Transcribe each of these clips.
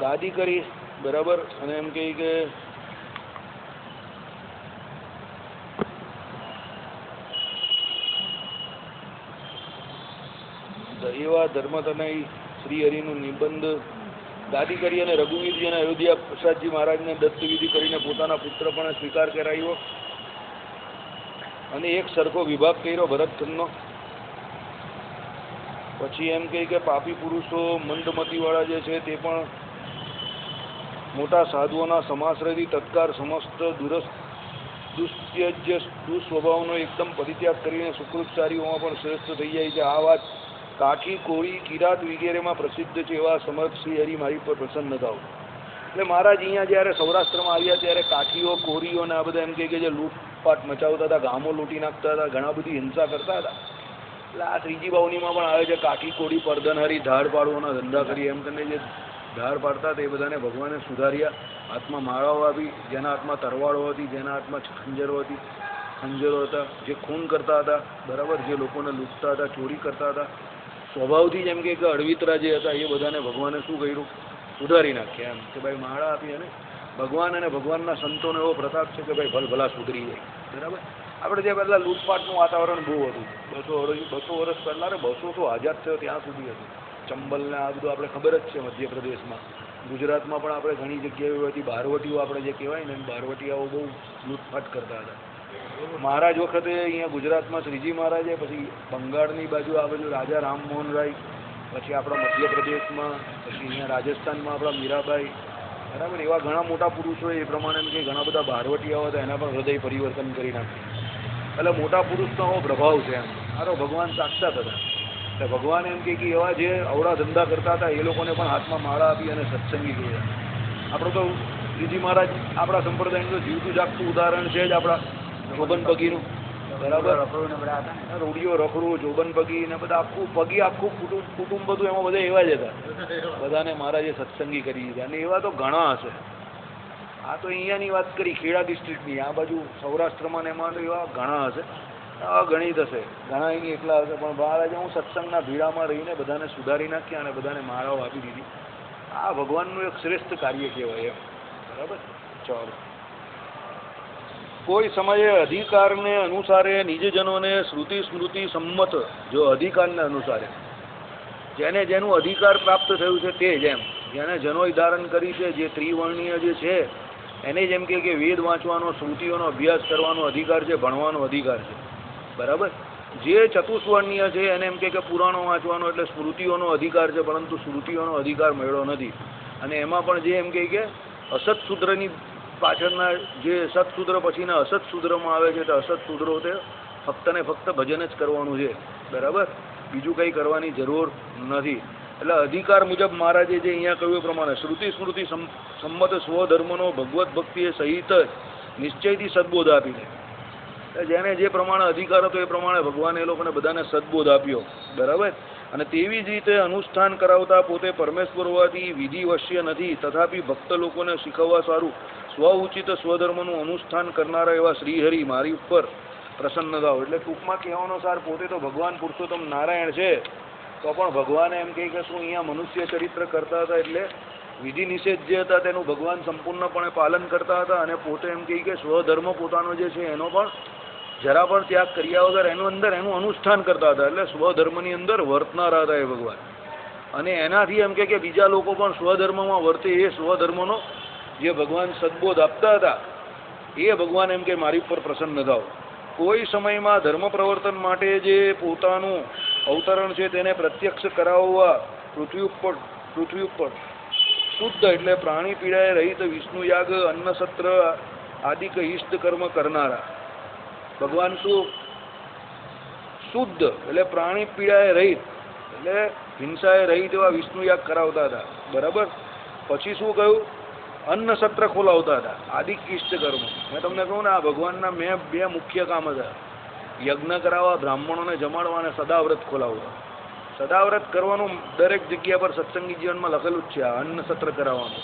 ગાદી કરી બરાબર, અને એમ કહે કે એવા ધર્મતનય શ્રી હરિનું નિબંધ ગાદી કરી અને રઘુવીરજી અને અયોધ્યા પ્રસાદજી મહારાજને દત્તવિધિ કરીને પોતાના પુત્ર પણ સ્વીકાર કરાવ્યો અને એક સરખો વિભાગ કર્યો ભરતખંડનો. પછી એમ કહે કે પાપી પુરુષો મંદમતીવાળા જે છે તે પણ મોટા સાધુઓના સમાશ્રયથી તત્કાર સમસ્ત દુસ્ત્યજ્ય દુસ્વભાવનો એકદમ પરિત્યાગ કરીને સુકૃતચારીઓમાં પણ શ્રેષ્ઠ થઈ જાય છે. આ વાત કાઠી, કોળી, કિરાત વગેરેમાં પ્રસિદ્ધ છે. એવા સમર્થ શ્રી હરિ મારી પર પ્રસન્ન થાવ. એટલે મહારાજ અહીંયા જ્યારે સૌરાષ્ટ્રમાં આવ્યા ત્યારે કાઠીઓ, કોરીઓ ને આ બધા એમ કે જે લૂંટપાટ મચાવતા હતા, ગામો લૂંટી નાખતા હતા, ઘણા બધી હિંસા કરતા હતા. એટલે આ ત્રીજી બાવનીમાં પણ આવે છે કાઠી, કોળી, પરદનહરી, ધાડ પાડવાના ધંધા કરી એમ કરીને જે ધાડ પાડતા હતા એ બધાને ભગવાને સુધાર્યા. હાથમાં માળાઓ આપી, જેના હાથમાં તરવાળો હતી, જેના હાથમાં ખંજરો હતા, જે ખૂન કરતા હતા બરાબર, જે લોકોને લૂંટતા હતા, ચોરી કરતા હતા, સ્વભાવથી જેમ કે અળવિતરા જે હતા એ બધાને ભગવાને શું કર્યું? સુધારી નાખ્યા. એમ કે ભાઈ માળા આપી અને ભગવાન અને ભગવાનના સંતોનો એવો પ્રતાપ છે કે ભાઈ ભલા સુધરી જાય બરાબર. આપણે જે પહેલાં લૂંટપાટનું વાતાવરણ બહુ હતું 200 વર્ષ પહેલાં, 200 તો આઝાદ થયો ત્યાં સુધી હતું. ચંબલને આ બધું આપણે ખબર જ છે. મધ્યપ્રદેશમાં, ગુજરાતમાં પણ આપણે ઘણી જગ્યાએ હતી. બારવટીઓ આપણે જે કહેવાય ને, બારવટીયાઓ બહુ લૂંટફાટ કરતા હતા. મહારાજ વખતે અહીંયા ગુજરાતમાં શ્રીજી મહારાજે, પછી બંગાળની બાજુ આ બાજુ રાજા રામમોહન રાય, પછી આપણા મધ્યપ્રદેશમાં, પછી અહીંયા રાજસ્થાનમાં આપણા મીરાબાઈ બરાબર, એવા ઘણા મોટા પુરુષો એ પ્રમાણે એમ કે ઘણા બધા બારવટીયાઓ હતા, એના પણ હૃદય પરિવર્તન કરી નાખ્યું. એટલે મોટા પુરુષનો આવો પ્રભાવ છે. એમ સારો ભગવાન સાક્ષાત હતા. એટલે ભગવાન એમ કે એવા જે અવળા ધંધા કરતા હતા એ લોકોને પણ હાથમાં માળા આપી અને સત્સંગી કર્યા. આપણો તો શ્રીજી મહારાજ આપણા સંપ્રદાયનું તો જીવતું જાગતું ઉદાહરણ છે જ આપણા જોબન પગીનું બરાબર. રૂડિયો, રખડું, જોબન પગી ને બધા આખું કુટુંબ બધું એમાં બધા એવા જ હતા. બધાને મહારાજે સત્સંગી કરી દીધા અને એવા તો ઘણા હશે. આ તો અહીંયાની વાત કરી ખેડા ડિસ્ટ્રિક્ટની, આ બાજુ સૌરાષ્ટ્રમાં ને એમાં તો એવા ઘણા હશે, ગણિત હશે, ઘણા અહીં એટલા હશે. પણ મહારાજે હું સત્સંગના ભીડામાં રહીને બધાને સુધારી નાખ્યા અને બધાને માળાઓ આપી દીધી. આ ભગવાનનું એક શ્રેષ્ઠ કાર્ય કહેવાય એમ બરાબર. ચાલો, કોઈ સમયે અધિકારને અનુસારે નિજજનોને શ્રુતિ સ્મૃતિ સંમત, જો અધિકારને અનુસારે જેને જેનું અધિકાર પ્રાપ્ત થયું છે તે જ, એમ જેને જનોય ધારણ કરી છે, જે ત્રિવર્ણીય જે છે એને જેમ કે વેદ વાંચવાનો, શ્રુતિઓનો અભ્યાસ કરવાનો અધિકાર છે, ભણવાનો અધિકાર છે બરાબર. જે ચતુષ્વર્ણીય છે એને એમ કે પુરાણો વાંચવાનો એટલે સ્મૃતિઓનો અધિકાર છે, પરંતુ શ્રુતિઓનો અધિકાર મળ્યો નથી. અને એમાં પણ જે એમ કે અસત્સૂત્રની પાછળના જે સત્સૂત્ર પછીના અસત્સૂત્રમાં આવે છે, તો અસત્સૂત્રો તે ફક્ત ને ફક્ત ભજન જ કરવાનું છે બરાબર, બીજું કંઈ કરવાની જરૂર નથી. એટલે અધિકાર મુજબ મહારાજે જે અહીંયા કહ્યું એ પ્રમાણે શ્રુતિ સ્મૃતિ સંમત સ્વધર્મનો ભગવત ભક્તિએ સહિત નિશ્ચયથી સદબોધ આપીને, જેને જે પ્રમાણે અધિકાર હતો એ પ્રમાણે ભગવાને એ લોકોને બધાને સદબોધ આપ્યો બરાબર. અને તેવી જ રીતે અનુષ્ઠાન કરાવતા પોતે પરમેશ્વર હોવાથી વિધિવશ્ય નથી, તથાપી ભક્ત લોકોને શીખવવા સારું સ્વઉચિત સ્વધર્મનું અનુષ્ઠાન કરનારા એવા શ્રીહરિ મારી ઉપર પ્રસન્ન થાવ. એટલે ટૂંકમાં કહેવાનો સાર, પોતે તો ભગવાન પુરુષોત્તમ નારાયણ છે, તો પણ ભગવાને એમ કહે કે શું અહીંયા મનુષ્ય ચરિત્ર કરતા હતા, એટલે વિધિ નિષેધ જે હતા તેનું ભગવાન સંપૂર્ણપણે પાલન કરતા હતા. અને પોતે એમ કહે કે સ્વધર્મ પોતાનો જે છે એનો પણ જરા પણ ત્યાગ કર્યા વગર એનું અનુષ્ઠાન કરતા હતા. એટલે સ્વધર્મની અંદર વર્તનારા હતા એ ભગવાન. અને એનાથી એમ કે બીજા લોકો પણ સ્વધર્મમાં વર્તે, એ સ્વધર્મનો જે ભગવાન સદબોધ આપતા હતા એ ભગવાન એમ કે મારી ઉપર પ્રસન્ન થાવ. કોઈ સમયમાં ધર્મ પ્રવર્તન માટે જે પોતાનું અવતરણ છે તેને પ્રત્યક્ષ કરાવવા પૃથ્વી ઉપર શુદ્ધ એટલે પ્રાણી પીડાએ રહિત વિષ્ણુ યાગ, અન્નસત્ર આદિક ઇષ્ટ કર્મ કરનારા ભગવાન શું શુદ્ધ એટલે પ્રાણી પીડાએ રહિત એટલે હિંસાએ રહિત એવા વિષ્ણુ યાગ કરાવતા હતા બરાબર. પછી શું કહ્યું? અન્નસત્ર ખોલાવતા હતા, આદિક ઇષ્ટ કર્મ. મેં તમને કહું ને, આ ભગવાનના બે મુખ્ય કામ હતા: યજ્ઞ કરાવવા, બ્રાહ્મણોને જમાડવા, અને સદાવ્રત ખોલાવવા. સદાવ્રત કરવાનું દરેક જગ્યા પર સત્સંગી જીવનમાં લખેલું જ છે, આ અન્નસત્ર કરાવવાનું.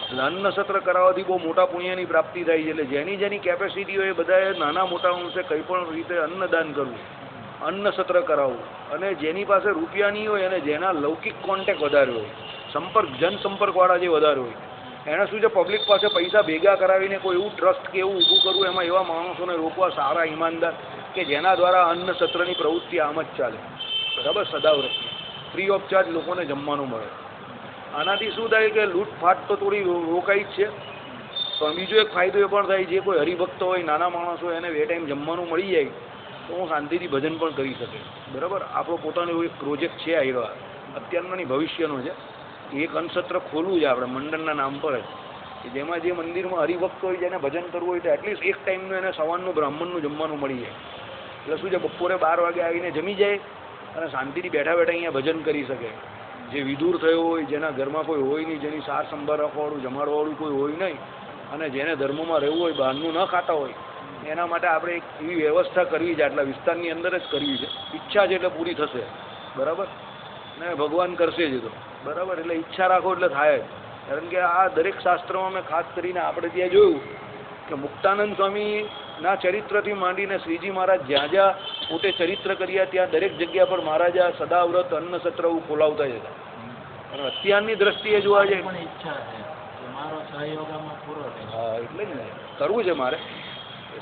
એટલે અન્નસત્ર કરાવવાથી બહુ મોટા પુણ્યની પ્રાપ્તિ થાય છે. એટલે જેની કેપેસિટી હોય એ બધાએ નાના મોટા અંશે કંઈ પણ રીતે અન્નદાન કરવું, અન્નસત્ર કરાવવું. અને જેની પાસે રૂપિયા નહીં હોય અને જેના લૌકિક કોન્ટેક્ટ વધારે હોય, સંપર્ક જનસંપર્કવાળા જે વધારે હોય એને શું છે, પબ્લિક પાસે પૈસા ભેગા કરાવીને કોઈ એવું ટ્રસ્ટ કે એવું ઊભું કરવું, એમાં એવા માણસોને રોકવા સારા ઈમાનદાર કે જેના દ્વારા અન્ન સત્રની પ્રવૃત્તિ આમ જ ચાલે, બરાબર, સદાવ્રતની ફ્રી ઓફ ચાર્જ લોકોને જમવાનું મળે. આનાથી શું થાય કે લૂંટફાટ તો થોડી રોકાઈ જ છે, પણ બીજો એક ફાયદો એ પણ થાય, જે કોઈ હરિભક્તો હોય, નાના માણસ હોય, એને બે ટાઈમ જમવાનું મળી જાય તો હું શાંતિથી ભજન પણ કરી શકે, બરાબર. આપણો પોતાનો એવો એક પ્રોજેક્ટ છે આવ્યો, અત્યારનો નહીં ભવિષ્યનો છે, એક અન્નસત્ર ખોલવું છે આપણે મંડળના નામ પર જ, કે જેમાં જે મંદિરમાં હરિભક્ત હોય, જેને ભજન કરવું હોય તો એટલીસ્ટ એક ટાઈમનું એને સવારનું બ્રાહ્મણનું જમવાનું મળી જાય. એટલે શું છે, બપોરે 12 વાગે આવીને જમી જાય અને શાંતિથી બેઠા બેઠા અહીંયા ભજન કરી શકે. જે વિદુર થયો હોય, જેના ઘરમાં કોઈ હોય નહીં, જેની સાર સંભાળ રાખવાવાળું જમાડવાવાળું કોઈ હોય નહીં, અને જેને ધર્મમાં રહેવું હોય, બહારનું ન ખાતા હોય, એના માટે આપણે એક એવી વ્યવસ્થા કરવી છે, આટલા વિસ્તારની અંદર જ કરવી છે. ઈચ્છા છે એટલે પૂરી થશે, બરાબર, ને ભગવાન કરશે જ તો, બરાબર. એટલે ઈચ્છા રાખો એટલે થાય જ, કારણ કે આ દરેક શાસ્ત્રોમાં મેં ખાસ કરીને આપણે ત્યાં જોયું કે મુક્તાનંદ સ્વામીના ચરિત્રથી માંડીને શ્રીજી મહારાજ જ્યાં જ્યાં પોતે ચરિત્ર કર્યા ત્યાં દરેક જગ્યા પર મહારાજા સદાવ્રત અન્ન સત્ર ખોલાવતા જ હતા. અને અત્યારની દ્રષ્ટિએ જોવા જાય, હા, એટલે જ ને કરવું છે મારે,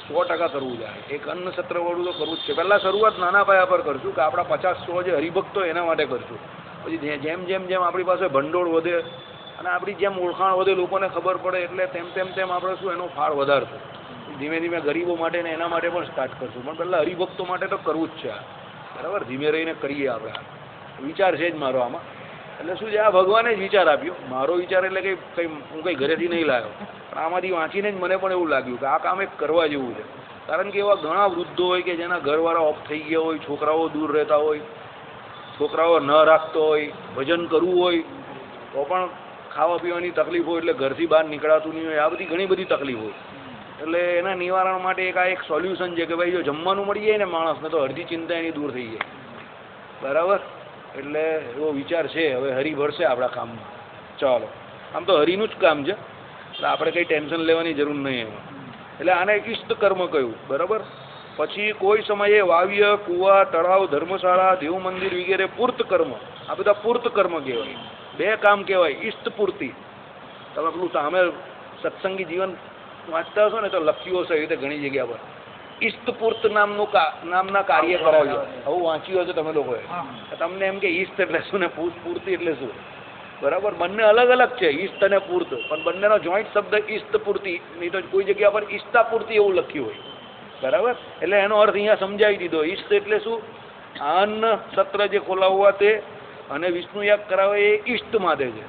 100% કરવું છે. એક અન્ન સત્ર વાળું તો કરવું જ છે. પહેલાં શરૂઆત નાના પાયા પર કરશું, કે આપણા 50-100 જે હરિભક્તો એના માટે કરશું. પછી જેમ જેમ જેમ આપણી પાસે ભંડોળ વધે અને આપણી જેમ ઓળખાણ વધે, લોકોને ખબર પડે, એટલે તેમ આપણે શું એનો ફાળ વધારશું. ધીમે ધીમે ગરીબો માટે ને એના માટે પણ સ્ટાર્ટ કરશું, પણ પહેલાં હરિભક્તો માટે તો કરવું જ છે, બરાબર. ધીમે રહીને કરીએ આપણે, વિચાર છે જ મારો આમાં. એટલે શું છે, આ ભગવાને જ વિચાર આપ્યો. મારો વિચાર એટલે કંઈ હું કંઈ ઘરેથી નહીં લાવ્યો, પણ આમાંથી વાંચીને જ મને પણ એવું લાગ્યું કે આ કામ એક કરવા જેવું છે. કારણ કે એવા ઘણા વૃદ્ધો હોય કે જેના ઘરવાળા ઓફ થઈ ગયા હોય, છોકરાઓ દૂર રહેતા હોય, છોકરાઓ ન રાખતો હોય, ભજન કરવું હોય તો પણ ખાવા પીવાની તકલીફ હોય, એટલે ઘરથી બહાર નીકળાતું નહીં હોય, આ બધી ઘણી બધી તકલીફ હોય. એટલે એના નિવારણ માટે એક સોલ્યુશન છે કે ભાઈ જો જમવાનું મળી જાય ને માણસને તો અડધી ચિંતા એની દૂર થઈ જાય, બરાબર. એટલે એવો વિચાર છે. હવે હરિ ભરશે આપણા કામમાં. ચાલો, આમ તો હરિનું જ કામ છે, એટલે આપણે કંઈ ટેન્શન લેવાની જરૂર નહીં એમાં. એટલે આને ઇષ્ટ કર્મ કહ્યું, બરાબર. પછી કોઈ સમયે વાવ્ય, કુવા, તળાવ, ધર્મશાળા, દેવ મંદિર વગેરે પૂર્ત કર્મ, આ બધા પૂર્ત કર્મ કહેવાય. 2 કામ કહેવાય, ઇષ્ટ પૂર્તિ. તમે પેલું સામે સત્સંગી જીવન વાંચતા હશો ને તો લખ્યું હશે એ રીતે ઘણી જગ્યા પર ઇષ્ટપૂર્ત નામના કાર્ય કરાવજો. આવું વાંચ્યું હશે તમે લોકોએ. તમને એમ કે ઈષ્ટ એટલે શું ને પૂર્તિ એટલે શું, બરાબર. બંને અલગ અલગ છે, ઈષ્ટ અને પૂર્ત, પણ બંનેનો જોઈન્ટ શબ્દ ઇષ્ટપૂર્તિ. નહીં તો કોઈ જગ્યા પર ઈષ્ટાપૂર્તિ એવું લખ્યું હોય, બરાબર. એટલે એનો અર્થ અહીંયા સમજાવી દીધો. ઈષ્ટ એટલે શું, અન્ન સત્ર જે ખોલાવવા તે અને વિષ્ણુ યાગ કરાવે એ ઈષ્ટ માટે છે.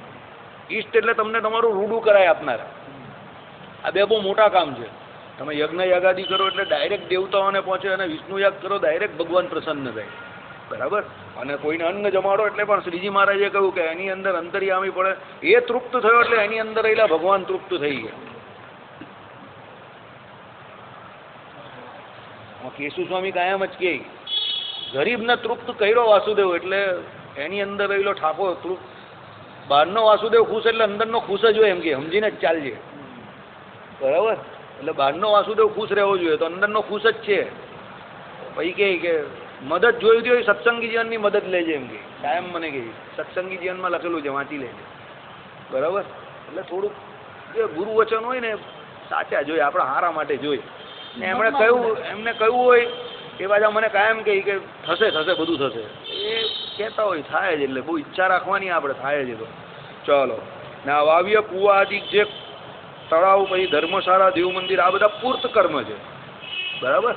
ઈષ્ટ એટલે તમને તમારું રૂડું કરાય આપનારા. આ 2 બહુ મોટા કામ છે. તમે યજ્ઞ યાગાદી કરો એટલે ડાયરેક્ટ દેવતાઓને પહોંચે, અને વિષ્ણુ યાગ કરો ડાયરેક્ટ ભગવાન પ્રસન્ન થાય, બરાબર. અને કોઈને અન્ન જમાડો એટલે પણ શ્રીજી મહારાજે કહ્યું કે એની અંદર અંતર્યામી પડે, એ તૃપ્ત થયો એટલે એની અંદર રહેલા ભગવાન તૃપ્ત થઈ ગયા. કેશુ સ્વામી કાયમ જ કહે, ગરીબને તૃપ્ત કર્યો વાસુદેવ એટલે એની અંદર રહેલો ઠાકોર તૃપ્ત. બહારનો વાસુદેવ ખુશ એટલે અંદરનો ખુશ જ હોય, એમ કે સમજીને જ ચાલજે, બરાબર. એટલે બહારનો વાસુદેવ ખુશ રહેવો જોઈએ તો અંદરનો ખુશ જ છે. પછી કે મદદ જોઈતી હોય સત્સંગી જીવનની મદદ લેજે, એમ કે કાયમ મને કહે. સત્સંગી જીવનમાં લખેલું છે, વાંચી લેજે, બરાબર. એટલે થોડુંક જે ગુરુ વચન હોય ને સાચા જોઈએ, આપણા હારા માટે જોઈએ. ને એમણે કહ્યું હોય એ પાછા મને કાયમ કહે કે થશે બધું થશે. એ કહેતા હોય થાય જ, એટલે બહુ ઈચ્છા રાખવાની આપણે, થાય જ. તો ચાલો, ને આ વાવ્ય, કુવા આદિ જે તળાવ, પછી ધર્મશાળા, દેવ મંદિર, આ બધા પૂર્ત કર્મ છે, બરાબર.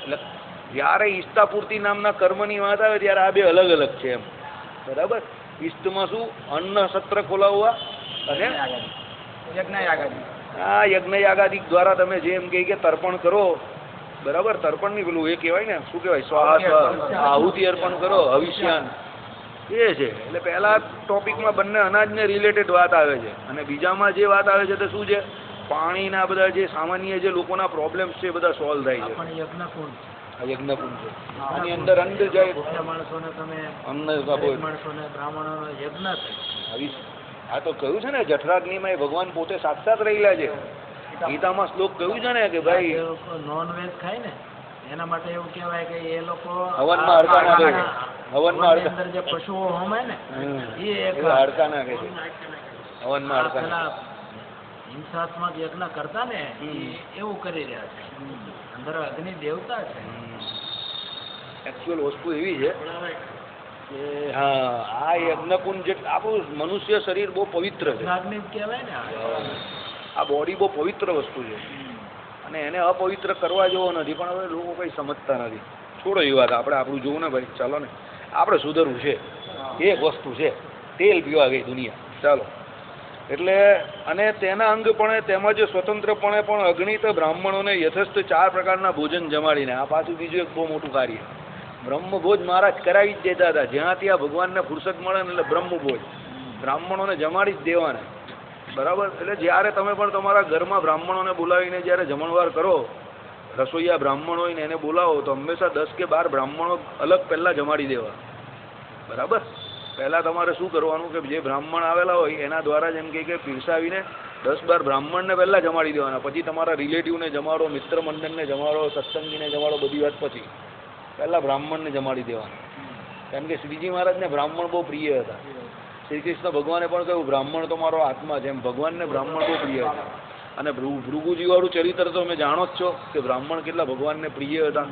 એટલે જ્યારે ઈષ્ટાપૂર્તિ નામના કર્મની વાત આવે ત્યારે આ 2 અલગ અલગ છે એમ, બરાબર. ઈષ્ટમાં શું, અન્ન સત્ર ખોલાવવા અને આ યજ્ઞ યાગાદિક દ્વારા તમે જેમ કહે કે તર્પણ કરો, બરાબર. તર્પણ નહીં, પેલું એ કહેવાય ને, શું કહેવાય, સ્વાહા, આહુતિ અર્પણ કરો, હવિષ્યાન, એ છે. એટલે પહેલા ટોપિકમાં બંને અનાજને રિલેટેડ વાત આવે છે, અને બીજામાં જે વાત આવે છે તે શું છે, પાણીના બધા જે સામાન્ય જે લોકોના પ્રોબ્લેમ્સ છે એ બધા સોલ્વ થાય છે. યજ્ઞકુંડ છે, આની અંદર અન્ન જાય, આ તો કહ્યું છે ને જઠરાગ્નિમાં એ ભગવાન પોતે સાક્ષાત રહેલા છે. ગીતામાં શ્લોક કહ્યું છે ને કે ભાઈ નોન વેજ ખાય ને એના માટે એવું કહેવાય કે એ લોકો હવનમાં હરતા ના દે, હવનમાં અંદર જે પશુઓ હોમે ને એ એક હાડકા નાખે છે હવનમાં હાડકા પેલા હિંસાત્મક યજ્ઞ કરતા ને એવું કરી રહ્યા છે. અંદર અગ્નિ દેવતા છે. એકચ્યુઅલ વસ્તુ એવી છે કે હા આ યજ્ઞકુંડ જે આપણું મનુષ્ય શરીર બહુ પવિત્ર છે. અગ્નિ કહેવાય ને આ બોડી બહુ પવિત્ર વસ્તુ છે અને એને અપવિત્ર કરવા જેવો નથી, પણ હવે લોકો કંઈ સમજતા નથી. છોડો એ વાત, આપણે આપણું જોવું ને ભાઈ, ચાલો ને આપણે સુધરવું છે. એક વસ્તુ છે, તેલ પીવા ગઈ દુનિયા, ચાલો. એટલે અને તેના અંગપણે તેમજ સ્વતંત્રપણે પણ અગણિત બ્રાહ્મણોને યથેષ્ટ 4 પ્રકારના ભોજન જમાડીને, આ પાછું બીજું એક બહુ મોટું કાર્ય બ્રહ્મભોજ મહારાજ કરાવી જ દેતા હતા. જ્યાં ત્યાં ભગવાનને ફુરસદ મળે ને એટલે બ્રહ્મભોજ બ્રાહ્મણોને જમાડી જ દેવાના, બરાબર. એટલે જ્યારે તમે પણ તમારા ઘરમાં બ્રાહ્મણોને બોલાવીને જ્યારે જમણવાર કરો, રસોઈયા બ્રાહ્મણ હોય ને એને બોલાવો તો હંમેશા 10 કે 12 બ્રાહ્મણો અલગ પહેલાં જમાડી દેવા, બરાબર. પહેલાં તમારે શું કરવાનું કે જે બ્રાહ્મણ આવેલા હોય એના દ્વારા જેમ કે પીરસાવીને 10-12 બ્રાહ્મણને પહેલાં જમાડી દેવાના. પછી તમારા રિલેટિવને જમાડો, મિત્ર મંડળને જમાડો, સત્સંગીને જમાડો, બધી વાત પછી પહેલાં બ્રાહ્મણને જમાડી દેવાના. કારણ કે શ્રીજી મહારાજને બ્રાહ્મણ બહુ પ્રિય હતા. શ્રી કૃષ્ણ ભગવાને પણ કહ્યું બ્રાહ્મણ તો મારો આત્મા છે, એમ ભગવાનને બ્રાહ્મણ બહુ પ્રિય હતા. અને ભૃગુજીવાળું ચરિત્ર તો તમે જાણો જ છો કે બ્રાહ્મણ કેટલા ભગવાનને પ્રિય હતા,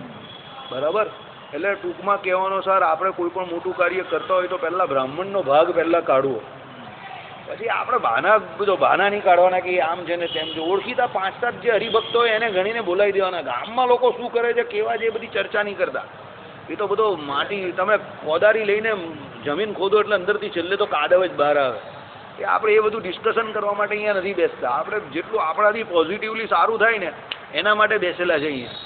બરાબર. એટલે ટૂંકમાં કહેવાનો સાર, આપણે કોઈ પણ મોટું કાર્ય કરતા હોય તો પહેલાં બ્રાહ્મણનો ભાગ પહેલાં કાઢવો. પછી આપણે બહાના નહીં કાઢવાના કે આમ છે ને તેમ છે. ઓળખીતા 5-7 જે હરિભક્તો હોય એને ગણીને બોલાવી દેવાના. ગામમાં લોકો શું કરે છે, કેવા છે, એ બધી ચર્ચા નહીં કરતા. એ તો બધો માટી, તમે કોદારી લઈને જમીન ખોદો એટલે અંદરથી છેલ્લે તો કાદવ જ બહાર આવે. એ આપણે એ બધું ડિસ્કશન કરવા માટે અહીંયા નથી બેસતા. આપણે જેટલું આપણાથી પોઝિટિવલી સારું થાય ને એના માટે બેસેલા છે અહીંયા,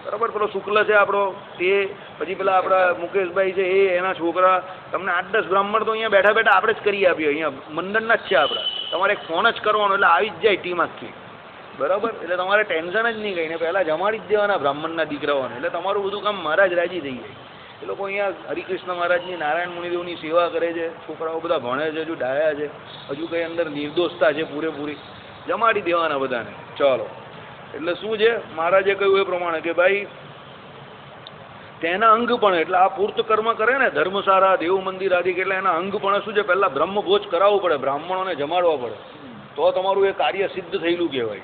બરાબર. પેલો શુક્લ છે આપણો તે, પછી પેલા આપણા મુકેશભાઈ છે એ, એના છોકરા, તમને 8-10 બ્રાહ્મણ તો અહીંયા બેઠા બેઠા આપણે જ કરી આપીએ. અહીંયા મંડળના જ છે આપણા. તમારે એક ફોન જ કરવાનો એટલે આવી જ જાય ટીમ આખી, બરાબર. એટલે તમારે ટેન્શન જ નહીં, કહીને પહેલાં જમાડી જ દેવાના બ્રાહ્મણના દીકરાઓને. એટલે તમારું બધું કામ મહારાજ રાજી થઈ જાય. એ લોકો અહીંયા હરિકૃષ્ણ મહારાજની, નારાયણ મુનિદેવની સેવા કરે છે. છોકરાઓ બધા ભણે છે, હજુ ડાયા છે, હજુ કંઈ અંદર નિર્દોષતા છે પૂરેપૂરી. જમાડી દેવાના બધાને, ચાલો. એટલે શું છે, મહારાજે કહ્યું એ પ્રમાણે કે ભાઈ તેના અંગ પણ, એટલે આ પૂર્ત કર્મ કરે ને ધર્મશાળા, દેવ મંદિર આદિ, એટલે એના અંગ પણ શું છે, પહેલાં બ્રહ્મભોજ કરાવવું પડે, બ્રાહ્મણોને જમાડવા પડે, તો તમારું એ કાર્ય સિદ્ધ થયેલું કહેવાય,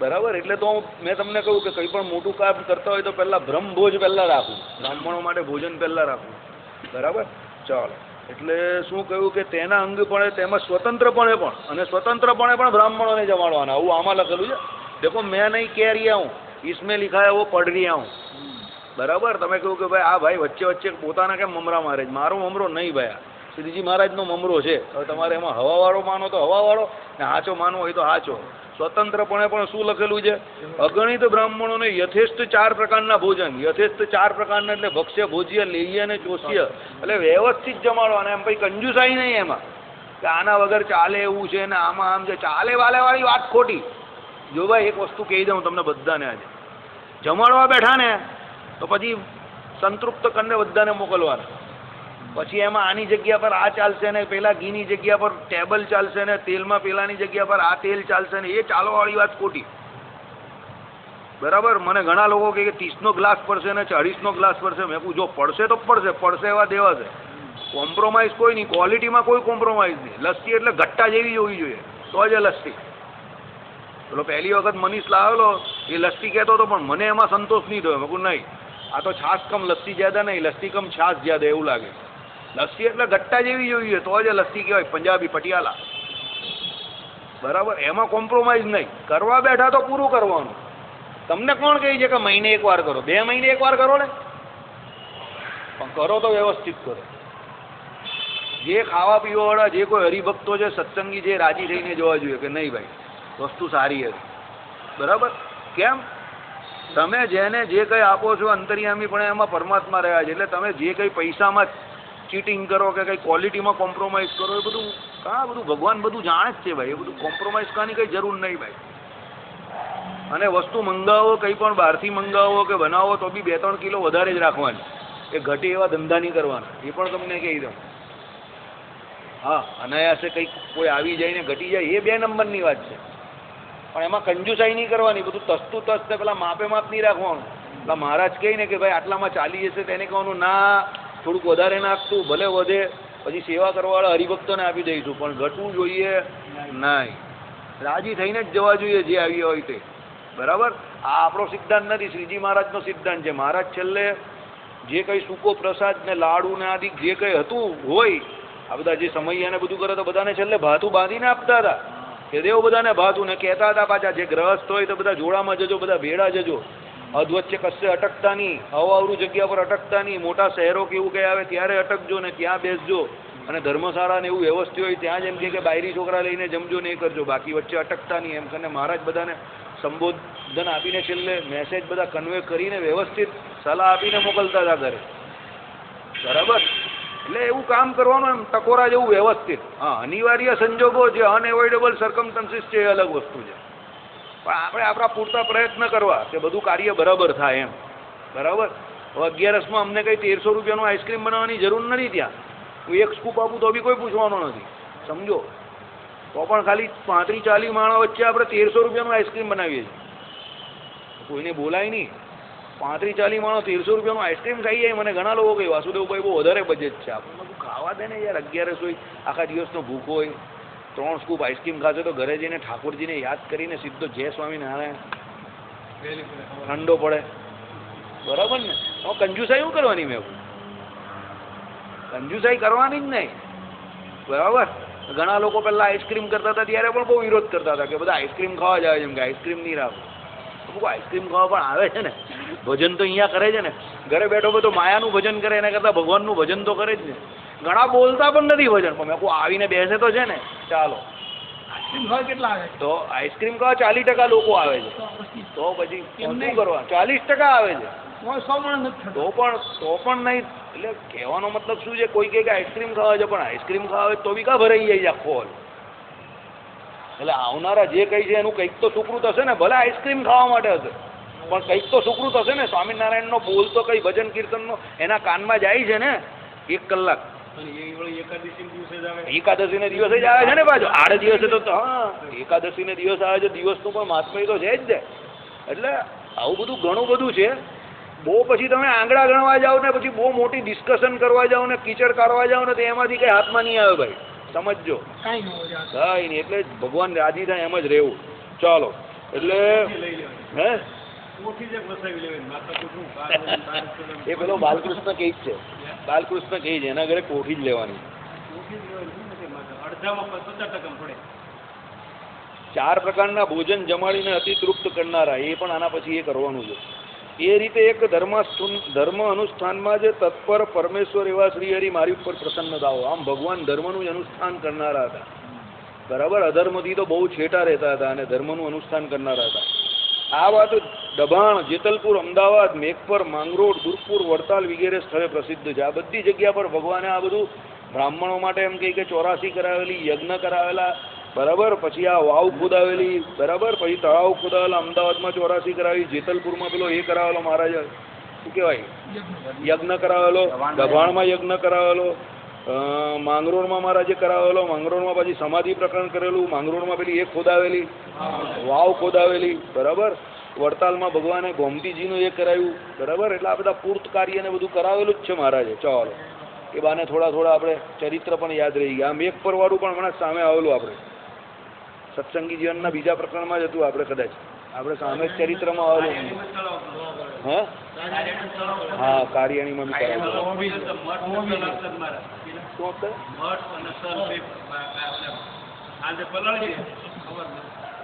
બરાબર. એટલે તો મેં તમને કહ્યું કે કંઈ પણ મોટું કામ કરતા હોય તો પહેલાં બ્રહ્મભોજ પહેલાં રાખવું, બ્રાહ્મણો માટે ભોજન પહેલાં રાખવું, બરાબર. ચાલો. એટલે શું કહ્યું કે તેના અંગ પણ તેમજ સ્વતંત્રપણે પણ, અને સ્વતંત્રપણે પણ બ્રાહ્મણોને જમાડવાના. આવું આમાં લખેલું છે. देखो मैं नहीं कह रिया हूँ, इसमें लिखा है वो पढ़ रिया हूँ, बराबर. તમે કહ્યું કે ભાઈ આ ભાઈ વચ્ચે વચ્ચે પોતાના કેમ મમરા મારે છે, મારો મમરો નહીં ભાઈ, શ્રીજી મહારાજનો મમરો છે. હવે તમારે એમાં હવાવાળો માનો તો હવાવાળો, ને હાચો માનવો હોય તો હાચો. સ્વતંત્રપણે પણ શું લખેલું છે, અગણિત બ્રાહ્મણોને યથેષ્ટ 4 પ્રકારના ભોજન, યથેષ્ટ 4 પ્રકારના એટલે ભક્ષ્ય, ભોજ્ય, લેહ્ય અને ચોસ્ય, એટલે વ્યવસ્થિત જમાડવાના. એમ ભાઈ કંજુસાઈ નહીં એમાં કે આના વગર ચાલે એવું છે ને આમાં આમ છે, ચાલે વાલેવાળી વાત ખોટી. જો ભાઈ એક વસ્તુ કહી દઉં તમને બધાને, આજે જમાડવા બેઠા ને તો પછી સંતૃપ્ત કરીને બધાને મોકલવાના. પછી એમાં આની જગ્યા પર આ ચાલશે ને પેલા ઘીની જગ્યા પર ટેબલ ચાલશે ને તેલમાં પેલાની જગ્યા પર આ તેલ ચાલશે ને, એ ચાલવાવાળી વાત ખોટી, બરાબર. મને ઘણા લોકો કહે કે 30નો ગ્લાસ પડશે ને 40નો ગ્લાસ પડશે. મેં કહું જો પડશે તો પડશે, પડશે એવા દેવા છે. કોમ્પ્રોમાઇઝ કોઈ નહીં, ક્વોલિટીમાં કોઈ કોમ્પ્રોમાઇઝ નહીં. લસ્સી એટલે ઘટ્ટા જેવી હોવી જોઈએ તો જ લસ્સી. પેલો પહેલી વખત મનીષ લાવેલો એ લસ્સી કહેતો હતો, પણ મને એમાં સંતોષ નહીં થયો. મેં કહું નહીં, આ તો છાશ કમ લસ્સી જ્યાદા નહીં, લસ્સી કમ છાશ જ્યાદા એવું લાગે. લસ્સી એટલે ઘટ્ટા જેવી જોઈએ તો જ લસ્સી કહેવાય, પંજાબી પટિયાલા, બરાબર. એમાં કોમ્પ્રોમાઇઝ નહીં. કરવા બેઠા તો પૂરું કરવાનું. તમને કોણ કહે છે કે મહિને 1 વાર કરો, 2 મહિને 1 વાર કરો ને, પણ કરો તો વ્યવસ્થિત કરો. જે ખાવા પીવાવાળા જે કોઈ હરિભક્તો છે, સત્સંગી છે, રાજી થઈને જોવા જોઈએ કે નહીં ભાઈ વસ્તુ સારી હતી, બરાબર. કેમ, તમે જેને જે કંઈ આપો છો અંતર્યામી પણ એમાં પરમાત્મા રહ્યા છે. એટલે તમે જે કંઈ પૈસામાં ચીટિંગ કરો કે કંઈ ક્વોલિટીમાં કોમ્પ્રોમાઇઝ કરો, એ બધું બધું ભગવાન બધું જાણે જ છે ભાઈ. એ બધું કોમ્પ્રોમાઇઝ કરવાની કંઈ જરૂર નહીં ભાઈ. અને વસ્તુ મંગાવો, કંઈ પણ બહારથી મંગાવો કે બનાવો તો બી 2-3 કિલો વધારે જ રાખવાની. એ ઘટે એવા ધંધા નહીં કરવાના, એ પણ તમને કહી દઉં. હા, અનાયાસે કંઈક કોઈ આવી જાય ને ઘટી જાય એ 2 નંબરની વાત છે, પણ એમાં કંજુસાઈ નહીં કરવાની. બધું તસતું તસ પેલા માપે માપ નહીં રાખવાનું. પેલા મહારાજ કહે ને કે ભાઈ આટલામાં ચાલી જશે, તેને કહેવાનું ના થોડુંક વધારે નાખતું ભલે વધે, પછી સેવા કરવાવાળા હરિભક્તોને આપી દઈશું, પણ ઘટવું જોઈએ નહીં. રાજી થઈને જ જવા જોઈએ જે આવી હોય તે. બરાબર, આ આપણો સિદ્ધાંત નથી, શ્રીજી મહારાજનો સિદ્ધાંત છે. મહારાજ છેલ્લે જે કંઈ સૂકો પ્રસાદ ને લાડુ ને આદિ જે કંઈ હતું હોય, આ બધા જે સમૈયાને બધું કરે તો બધાને છેલ્લે ભાતું બાંધીને આપતા હતા કે દેવ બધાને ભાતું, ને કહેતા હતા પાછા જે ગ્રહસ્થ હોય તો બધા જોડામાં જજો, બધા ભેળા જજો, અધવચ્ચે કશે અટકતા નહીં, અવાવરું જગ્યા પર અટકતા નહીં, મોટા શહેરો કે એવું કંઈ આવે ત્યારે અટકજો ને ત્યાં બેસજો, અને ધર્મશાળા ને એવું વ્યવસ્થિત હોય ત્યાં જ એમ કે બાયરી છોકરા લઈને જમજો ને એ કરજો, બાકી વચ્ચે અટકતા નહીં, એમ કરીને મહારાજ બધાને સંબોધન આપીને છેલ્લે મેસેજ બધા કન્વે કરીને વ્યવસ્થિત સલાહ આપીને મોકલતા હતા ઘરે. બરાબર, એટલે એવું કામ કરવાનું એમ ટકોરા જેવું વ્યવસ્થિત. હા, અનિવાર્ય સંજોગો જે અનએવોઇડેબલ સર્કમસ્ટન્સીસ છે એ અલગ વસ્તુ છે, પણ આપણે આપણા પૂરતા પ્રયત્ન કરવા કે બધું કાર્ય બરાબર થાય એમ. બરાબર, હવે 11માં અમને કંઈ 1300 રૂપિયાનું આઈસ્ક્રીમ બનાવવાની જરૂર નથી. ત્યાં હું એક સ્કૂપ આપું તો બી કોઈ પૂછવાનો નથી, સમજો. તો પણ ખાલી 35-40 માણસ વચ્ચે આપણે 1300 રૂપિયાનું આઈસ્ક્રીમ બનાવીએ છીએ, કોઈને બોલાય નહીં. 35-40 માણસ 1300 રૂપિયાનું આઈસ્ક્રીમ ખાઈ જાય. મને ઘણા લોકો કહે વાસુદેવભાઈ બહુ વધારે બજેટ છે, આપણે બધું ખાવા દે ને યાર. 11 હોય, આખા દિવસનો ભૂખો હોય, 3 સ્કૂપ આઈસ્ક્રીમ ખાશે તો ઘરે જઈને ઠાકોરજીને યાદ કરીને સીધો જય સ્વામિનારાયણ ઠંડો પડે. બરાબર ને, હવે કંજુસાઈ શું કરવાની? મેં કંજુસાઈ કરવાની જ નહીં. બરાબર, ઘણા લોકો પહેલાં આઈસ્ક્રીમ કરતા હતા ત્યારે પણ બહુ વિરોધ કરતા હતા કે બધા આઈસ્ક્રીમ ખાવા જ આવે છે, એમ કે આઈસ્ક્રીમ નહીં રાખો. આઈસ્ક્રીમ ખાવા પણ આવે છે ને, ભજન તો અહીંયા કરે છે ને, ઘરે બેઠો બેઠો માયાનું ભજન કરે એના કરતાં ભગવાનનું ભજન તો કરે જ ને. ઘણા બોલતા પણ નથી ભજન, પણ મેં કોઈ આવીને બેસે તો છે ને. ચાલો, આઈસ્ક્રીમ ખાવા કેટલા આવે? તો આઈસ્ક્રીમ ખાવા 40% લોકો આવે છે, તો પછી શું કરવા? 40% આવે છે તો પણ નહીં. એટલે કહેવાનો મતલબ શું છે, કોઈ કહે કે આઈસ્ક્રીમ ખાવા છે, પણ આઈસ્ક્રીમ ખાવા તો બી કાં ભરાઈ જાય છે આખો હોલ. એટલે આવનારા જે કંઈ છે એનું કંઈક તો સુકૃત હશે ને, ભલે આઈસ્ક્રીમ ખાવા માટે હશે, પણ કંઈક તો સુકૃત હશે ને. સ્વામિનારાયણનો બોલ તો કંઈ ભજન કીર્તનનો એના કાનમાં જાય છે ને 1 કલાક. એકાદશીને દિવસે જ આવે છે ને પાછો, 8 દિવસે તો હા એકાદશીને દિવસ આવે છે, દિવસનું પણ મહાત્મ્ય તો છે જ ને. એટલે આવું બધું ઘણું બધું છે. બહુ પછી તમે આંગળા ગણવા જાઓ ને પછી બહુ મોટી ડિસ્કશન કરવા જાઓ ને કીચડ કાઢવા જાઓ ને તો એમાંથી કંઈ હાથમાં નહીં આવે ભાઈ, સમજજો. કાંઈ નહીં. એટલે ભગવાન રાજી થાય એમ જ રહેવું. ચાલો, એટલે હે એ પેલો બાલકૃષ્ણ કહે છે, બાલકૃષ્ણ કહે છે એના ઘરે કોઠી જ લેવાની. 4 પ્રકારના ભોજન જમાડીને અતિ તૃપ્ત કરનારા, એ પણ આના પછી એ કરવાનું છે. એ રીતે એક ધર્મ અનુષ્ઠાનમાં જે તત્પર પરમેશ્વર એવા શ્રી હરિ મારી ઉપર પ્રસન્ન થાઓ. આમ ભગવાન ધર્મનું જ અનુષ્ઠાન કરનારા હતા. બરાબર, અધર્મથી તો બહુ છેટા રહેતા હતા અને ધર્મનું અનુષ્ઠાન કરનારા હતા. આ વાત દબાણ, જેતલપુર, અમદાવાદ, મેઘપર, માંગરોળ, દુરપુર, વડતાલ વગેરે સ્થળે પ્રસિદ્ધ છે. આ બધી જગ્યા પર ભગવાને આ બધું બ્રાહ્મણો માટે એમ કહી કે 84 કરાવેલી, યજ્ઞ કરાવેલા. બરાબર, પછી આ વાવ ખોદાવેલી. બરાબર, પછી તળાવ ખોદાવેલા. અમદાવાદમાં 84 કરાવી, જેતલપુરમાં પેલો એ કરાવેલો મહારાજ શું કહેવાય યજ્ઞ કરાવેલો, દબાણમાં યજ્ઞ કરાવેલો, માંગરોળમાં મહારાજે કરાવેલો, માંગરોળમાં પછી સમાધિ પ્રકરણ કરેલું, માંગરોળમાં પેલી એ ખોદાવેલી વાવ ખોદાવેલી. બરાબર, વડતાલમાં ભગવાને ગોમતીજીનું એ કરાવ્યું. બરાબર, એટલે આ બધા પૂર્ત કાર્ય ને બધું કરાવેલું જ છે મહારાજે. ચાલો, એ બાને થોડા આપણે ચરિત્ર પણ યાદ રહી ગયા. આમ એક પરવાળું પણ હમણાં સામે આવેલું આપણે સત્સંગી જીવનના બીજા પ્રકરણમાં જ હતું. આપણે કદાચ આપણે સામે ચરિત્રમાં આવેલું. હા, કાર્યાણીમાં બી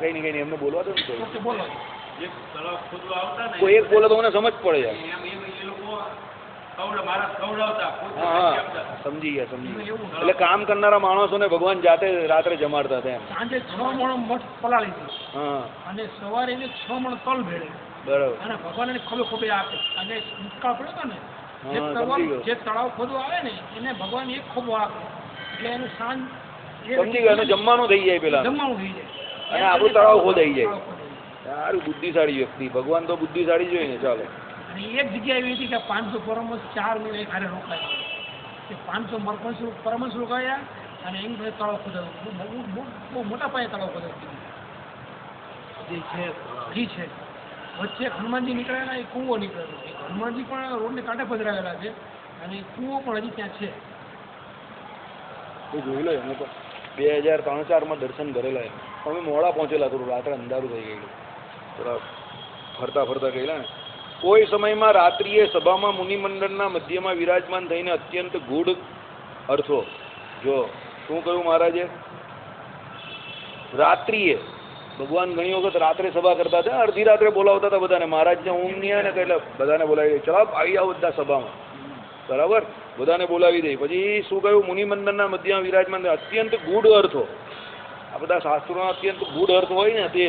કઈ નહીં એમને બોલવા દો ને. કોઈ એક બોલે તો મને સમજ પડે જાય. હા, સમજી ગયા. એટલે કામ કરનારા માણસોને ભગવાન જાતે રાત્રે જમાડતા હતા એમ. સાંજે 6 મણ મઠ પલાળી દીધું. હા, અને સવારે 6 મણ તલ ભેળે. બરાબર, અને ભગવાન એને ખોબે આપે. અને દુષ્કાળ પડે ને જે તળાવ ખોદવા આવે ને એને ભગવાન એક ખોબો આપે, એટલે એનું સાંજ સમજી ગયા. અને જમવાનું થઈ જાય, પેલા જમવાનું થઈ જાય અને આપણું તળાવ ખોદાઈ જાય. સારું, બુદ્ધિશાળી વ્યક્તિ. ભગવાન તો બુદ્ધિશાળી જોઈએ ને. ચાલો, એક જગ્યા એવી હતી કે 500 પરમહંસ 4 મહિને એક હારે રોકાયા. 500 પરમહંસ રોકાયા અને એની પાસે તળાવ ખોદાયું. બહુ મોટા પાયે તળાવ ખોદાયું જે છે. વચ્ચે હનુમાનજી નીકળેલા, એ કૂવો નીકળેલો. હનુમાનજી પણ રોડને કાંઠે પધરાવેલા છે અને કૂવો પણ હજી ત્યાં છે. તો જોઈ લો એનો તો 2003-04 દર્શન કરેલા અમે મોડા પહોંચેલા, થોડું રાત્રે અંધારું થઈ ગયેલું, થોડા ફરતા ફરતા ગયેલા ને. કોઈ સમયમાં રાત્રિએ સભામાં મુનિમંડળના મધ્યમાં વિરાજમાન થઈને અત્યંત ગૂઢ અર્થો, જો શું કહ્યું મહારાજે, રાત્રિએ ભગવાન ઘણી વખત રાત્રે સભા કરતા હતા, અડધી રાત્રે બોલાવતા હતા બધાને, મહારાજને ઊંઘ નહીં આવે ને એટલે બધાને બોલાવી દે, ચલો આવી આવો બધા સભામાં, બરાબર, બધાને બોલાવી દે. પછી શું કહ્યું, મુનિમંડળના મધ્યમાં વિરાજમાન અત્યંત ગૂઢ અર્થો, આ બધા શાસ્ત્રોના અત્યંત ગૂઢ અર્થ હોય ને તે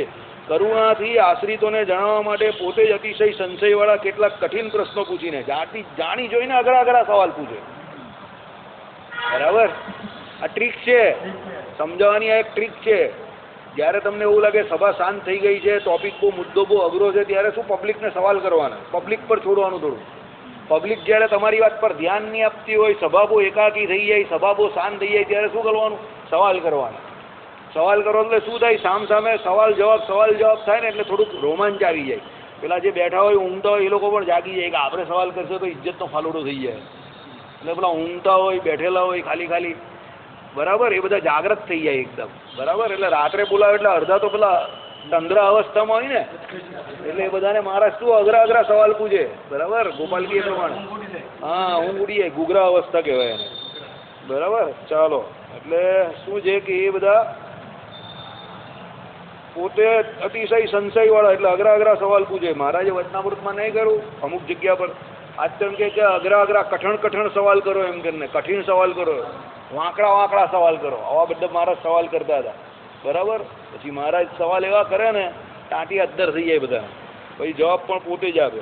કરુણાથી આશ્રિતોને જણાવવા માટે પોતે જ અતિશય સંશયવાળા કેટલાક કઠિન પ્રશ્નો પૂછીને જાણી જોઈને અઘરા અઘરા સવાલ પૂછે, બરાબર. આ ટ્રીક છે સમજાવવાની, આ એક ટ્રીક છે. જ્યારે તમને એવું લાગે સભા શાંત થઈ ગઈ છે, ટોપિક બહુ મુદ્દો બહુ અઘરો છે, ત્યારે શું પબ્લિકને સવાલ કરવાના, પબ્લિક પર છોડવાનું થોડું. પબ્લિક જ્યારે તમારી વાત પર ધ્યાન નહીં આપતી હોય, સભા બહુ એકાકી થઈ જાય, સભા બહુ શાંત થઈ જાય, ત્યારે શું કરવાનું, સવાલ કરવાના. સવાલ કરો એટલે શું થાય, સામે સવાલ જવાબ થાય ને એટલે થોડુંક રોમાંચ આવી જાય. પેલા જે બેઠા હોય ઊંઘતા હોય એ લોકો પણ જાગી જાય કે આપણે સવાલ કરશે તો ઇજ્જતનો ફાલોડો થઈ જાય. એટલે પેલા ઊંઘતા હોય બેઠેલા હોય ખાલી બરાબર, એ બધા જાગૃત થઈ જાય એકદમ, બરાબર. એટલે રાત્રે બોલાવે એટલે અડધા તો પેલા તંદ્રા અવસ્થામાં હોય ને, એટલે એ બધાને મહારાજ શું અઘરા સવાલ પૂછે, બરાબર. ગોપાલજી એ પ્રમાણે હા ઊંઘ ઉડી જાય, ગુગરા અવસ્થા કહેવાય એને, બરાબર. ચાલો, એટલે શું છે કે એ બધા પોતે અતિશય સંશયવાળા, એટલે અઘરા સવાલ પૂછે. મહારાજે વચનામૃતમાં નહીં કરું અમુક જગ્યા પર, આચરણ કે અઘરા કઠણ સવાલ કરો, એમ કરીને કઠિન સવાલ કરો, વાંકડા સવાલ કરો, આવા બધા મહારાજ સવાલ કરતા હતા, બરાબર. પછી મહારાજ સવાલ એવા કરે ને ટાંટી અદ્ધર થઈ જાય બધા, પછી જવાબ પણ પોતે જ આપે.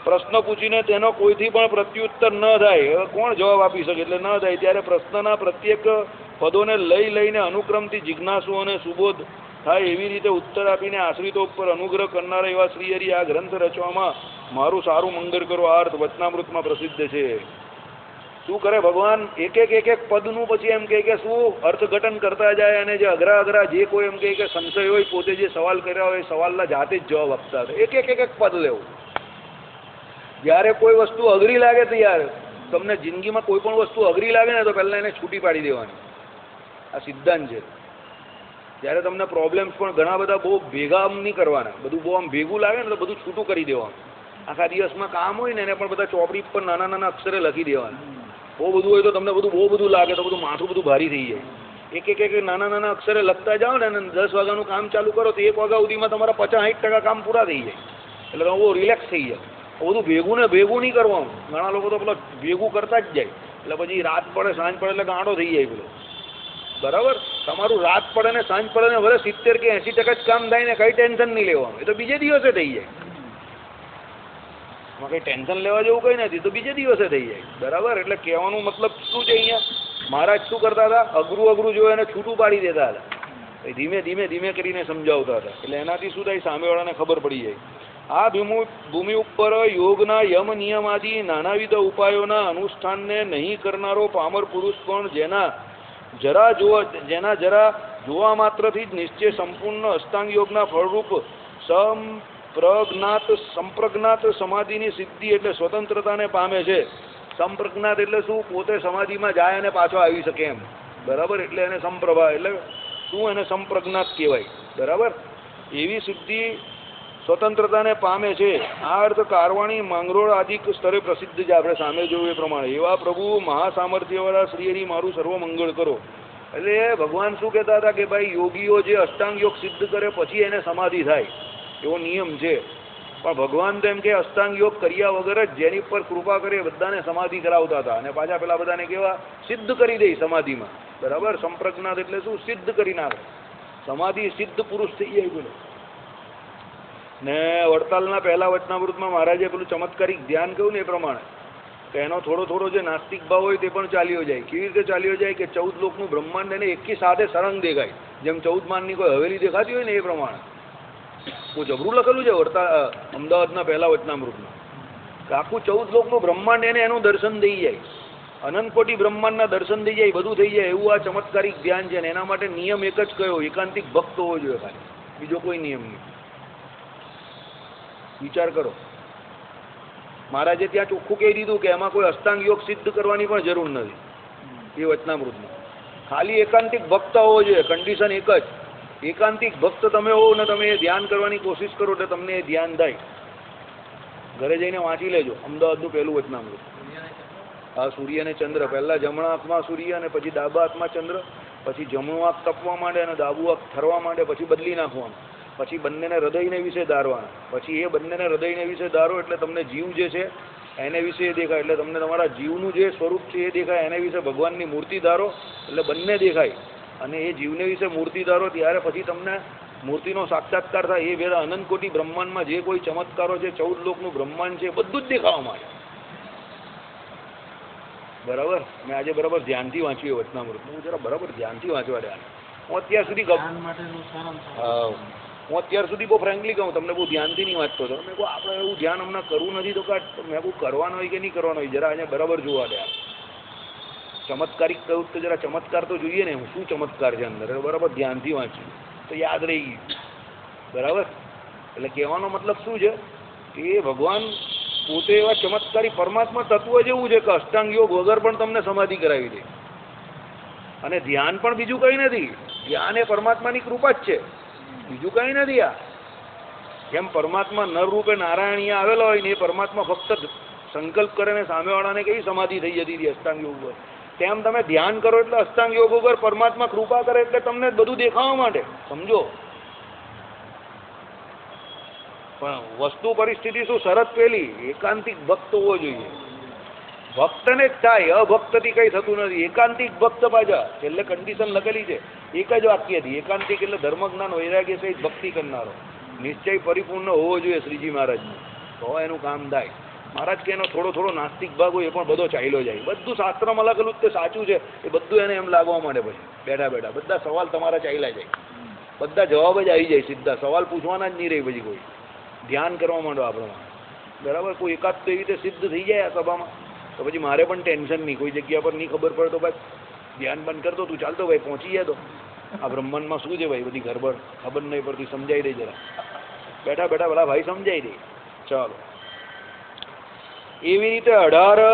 પ્રશ્ન પૂછીને તેનો કોઈથી પણ પ્રત્યુત્તર ન થાય, હવે કોણ જવાબ આપી શકે, એટલે ન થાય ત્યારે પ્રશ્નના પ્રત્યેક પદોને લઈને અનુક્રમથી જિજ્ઞાસુ અને સુબોધ થાય એવી રીતે ઉત્તર આપીને આશ્રિતો ઉપર અનુગ્રહ કરનારા એવા શ્રી હરિ આ ગ્રંથ રચવામાં મારું સારું મંગળ કરો, આ અર્થ વચનામૃતમાં પ્રસિદ્ધ છે. શું કરે ભગવાન, એક પદનું પછી એમ કે શું અર્થઘટન કરતા જાય, અને જે અઘરા જે કોઈ એમ કે સંશય હોય, પોતે જે સવાલ કર્યા હોય સવાલના જાતે જ જવાબ આપતા હતા. એક પદ લેવું. જ્યારે કોઈ વસ્તુ અઘરી લાગે તો યાર તમને જિંદગીમાં કોઈ પણ વસ્તુ અઘરી લાગે ને તો પહેલાં એને છૂટી પાડી દેવાની, આ સિદ્ધાંત છે. જ્યારે તમને પ્રોબ્લેમ્સ પણ ઘણા બધા બહુ ભેગા આમ નહીં કરવાના, બધું બહુ આમ ભેગું લાગે ને તો બધું છૂટું કરી દેવાનું. આખા દિવસમાં કામ હોય ને એને પણ બધા ચોપડી પર નાના અક્ષરે લખી દેવાના. બહુ બધું હોય તો તમને બહુ બધું લાગે તો બધું માથું બધું ભારી થઈ જાય. એક નાના અક્ષરે લખતા જાઓ ને, અને 10 વાગ્યાનું કામ ચાલુ કરો તો 1 વાગ્યા સુધીમાં તમારા 50-60% કામ પૂરા થઈ જાય, એટલે તમે બહુ રિલેક્સ થઈ જાય. બધું ભેગું નહીં કરવાનું. ઘણા લોકો તો પેલો ભેગું કરતા જ જાય, એટલે પછી રાત પડે સાંજ પડે એટલે ગાંડો થઈ જાય પેલો, બરાબર. તમારું રાત પડે ને સાંજ પડે ને ભલે 70 કે 80% જ કામ થાય ને, કંઈ ટેન્શન નહીં લેવાનું, એ તો બીજે દિવસે થઈ જાય. એમાં કંઈ ટેન્શન લેવા જેવું કંઈ નથી, તો બીજે દિવસે થઈ જાય, બરાબર. એટલે કહેવાનું મતલબ શું છે, અહીંયા મહારાજ શું કરતા હતા, અઘરું જોયું એને છૂટું પાડી દેતા હતા, ધીમે કરીને સમજાવતા હતા. એટલે એનાથી શું થાય, સામેવાળાને ખબર પડી જાય. આ ભૂમિ ઉપર યોગના યમ નિયમ આદિ નાનાવિધ ઉપાયોના અનુષ્ઠાનને નહીં કરનારો પામર પુરુષ પણ જેના જરા જોવા માત્રથી જ નિશ્ચય સંપૂર્ણ અષ્ટાંગ યોગના ફળરૂપ સંપ્રજ્ઞાત સમાધિની સિદ્ધિ એટલે સ્વતંત્રતાને પામે છે. સંપ્રજ્ઞાત એટલે શું, પોતે સમાધિમાં જાય અને પાછો આવી શકે એમ, બરાબર. એટલે એને સંપ્રભા એટલે શું, એને સંપ્રજ્ઞાત કહેવાય, બરાબર. એવી સિદ્ધિ સ્વતંત્રતાને પામે છે. આ અર્થ કારવાણી માંગરોળ આદિ સ્તરે પ્રસિદ્ધ છે, આપણે સામે જોયું એ પ્રમાણે. એવા પ્રભુ મહાસામર્થ્યવાળા શ્રી હરિ મારું સર્વ મંગળ કરો. એટલે ભગવાન શું કહેતા હતા કે ભાઈ યોગીઓ જે અષ્ટાંગ યોગ સિદ્ધ કરે પછી એને સમાધિ થાય, એવો નિયમ છે. પણ ભગવાન તો એમ કે અષ્ટાંગ યોગ કર્યા વગર જ જેની પર કૃપા કરે બધાને સમાધિ કરાવતા હતા, અને પાછા પેલા બધાને કેવા સિદ્ધ કરી દે સમાધિમાં, બરાબર. સંપ્રજ્ઞાત એટલે શું, સિદ્ધ કરી નાખે, સમાધિ સિદ્ધ પુરુષ થઈ જાય બોલો. ને વડતાલના પહેલા વચનામૃતમાં મહારાજે પેલું ચમત્કારિક ધ્યાન કહ્યું ને એ પ્રમાણે કે એનો થોડો જે નાસ્તિક ભાવ હોય તે પણ ચાલ્યો જાય. કેવી રીતે ચાલ્યો જાય કે 14 લોકનું બ્રહ્માંડ એને એકી સાથે સરંગ દેખાય, જેમ 14 માળની કોઈ હવેલી દેખાતી હોય ને એ પ્રમાણે. બહુ જબરું લખેલું છે અમદાવાદના પહેલા વચનામૃતમાં, કે આખું 14 લોકનું બ્રહ્માંડ એને એનું દર્શન થઈ જાય, અનંત કોટી બ્રહ્માંડના દર્શન થઈ જાય, બધું થઈ જાય, એવું આ ચમત્કારિક ધ્યાન છે. ને એના માટે નિયમ એક જ કયો, એકાંતિક ભક્ત હોવો જોઈએ ખાલી, બીજો કોઈ નિયમ નહીં. વિચાર કરો, મહારાજે ત્યાં ચોખ્ખું કહી દીધું કે એમાં કોઈ અષ્ટાંગ યોગ સિદ્ધ કરવાની પણ જરૂર નથી એ વચનામૃતમાં. ખાલી એકાંતિક ભક્ત હોવો જોઈએ, કન્ડિશન એક જ, એકાંતિક ભક્ત તમે હો ને તમે એ ધ્યાન કરવાની કોશિશ કરો એટલે તમને એ ધ્યાન થાય. ઘરે જઈને વાંચી લેજો અમદાવાદનું પહેલું વચનામૃત. હા, સૂર્ય અને ચંદ્ર, પહેલા જમણા હાથમાં સૂર્ય અને પછી ડાબા હાથમાં ચંદ્ર, પછી જમણું આંખ તપવા માંડે અને ડાબું આંખ ઠરવા માંડે, પછી બદલી નાખવાનું, પછી બંનેને હૃદયને વિશે ધારવાના, પછી એ બંનેને હૃદયને વિશે ધારો એટલે તમને જીવ જે છે એને વિશે દેખાય, એટલે તમને તમારા જીવનું જે સ્વરૂપ છે એ દેખાય, એને વિશે ભગવાનની મૂર્તિ ધારો એટલે બંને દેખાય, અને એ જીવને વિશે મૂર્તિ ધારો ત્યારે પછી તમને મૂર્તિનો સાક્ષાત્કાર થાય. એ વેળા અનંત કોટી બ્રહ્માંડમાં જે કોઈ ચમત્કારો છે, 14 લોકનું બ્રહ્માંડ છે, બધું જ દેખાવા માંડે. બરાબર, મેં આજે બરાબર ધ્યાનથી વાંચ્યું એ વચનામૃત, હું જરા બરાબર ધ્યાનથી વાંચવા દે. હું અત્યાર સુધી હા, હું અત્યાર સુધી બહુ ફ્રેન્કલી કહું તમને, બહુ ધ્યાનથી નહીં વાંચતો હતો. મેં કહું આપણે એવું ધ્યાન હમણાં કરવું નથી તો મેં કહું કરવાનું હોય કે નહીં કરવાનું હોય, જરા અહીંયા બરાબર જોવા દે. ચમત્કારિક કહું તો જરા ચમત્કાર તો જોઈએ ને, શું ચમત્કાર છે અંદર, બરાબર ધ્યાનથી વાંચ્યું તો યાદ રહી ગયું. બરાબર, એટલે કહેવાનો મતલબ શું છે કે ભગવાન પોતે એવા ચમત્કારી પરમાત્મા તત્વ જેવું છે કે અષ્ટાંગ યોગ વગર પણ તમને સમાધિ કરાવી દે. અને ધ્યાન પણ બીજું કંઈ નથી, ધ્યાન એ પરમાત્માની કૃપા જ છે, બીજું કંઈ નથી. આ જેમ પરમાત્મા નર રૂપે નારાયણ અહીંયા આવેલો હોય ને એ પરમાત્મા ફક્ત સંકલ્પ કરે ને સામેવાળાને કેવી સમાધિ થઈ જતી હતી અષ્ટાંગ યોગ પર, તેમ તમે ધ્યાન કરો એટલે અષ્ટાંગ યોગ ઉપર પરમાત્મા કૃપા કરે એટલે તમને બધું દેખાવા માટે, સમજો. પણ વસ્તુ પરિસ્થિતિ શું, શરત પેલી એકાંતિક ભક્ત હોવો જોઈએ. ભક્તને જ થાય, અભક્તથી કંઈ થતું નથી. એકાંતિક ભક્ત પાછા છેલ્લે કન્ડિશન લખેલી છે એક જ વાક્યથી, એકાંતિક એટલે ધર્મજ્ઞાન વૈરાગ્ય સહિત ભક્તિ કરનારો, નિશ્ચય પરિપૂર્ણ હોવો જોઈએ શ્રીજી મહારાજને, તો એનું કામ થાય. મહારાજ કે એનો થોડો થોડો નાસ્તિક ભાગ હોય એ પણ બધો ચાલ્યો જાય. બધું શાસ્ત્રમાં લખેલું તે સાચું છે એ બધું એને એમ લાગવા માંડે. પછી બેઠા બેઠા બધા સવાલ તમારા ચાલ્યા જાય, બધા જવાબ જ આવી જાય સીધા, સવાલ પૂછવાના જ નહીં રહી પછી કોઈ. ધ્યાન કરવા માંડો આપણે, બરાબર. કોઈ એકાદ તો એવી રીતે સિદ્ધ થઈ જાય આ સભામાં તો પછી મારે પણ ટેન્શન નહીં, કોઈ જગ્યા પર નહીં ખબર પડે તો ભાઈ ધ્યાન બંધ કરતો તું, ચાલતો ભાઈ પહોંચી જાય તો આ બ્રહ્માંડમાં શું છે ભાઈ, બધી ગરબડ ખબર નહીં પડતી, સમજાઈ દે જરા, બેઠા બેઠા પેલા ભાઈ સમજાઈ દે. ચાલો, એવી રીતે 18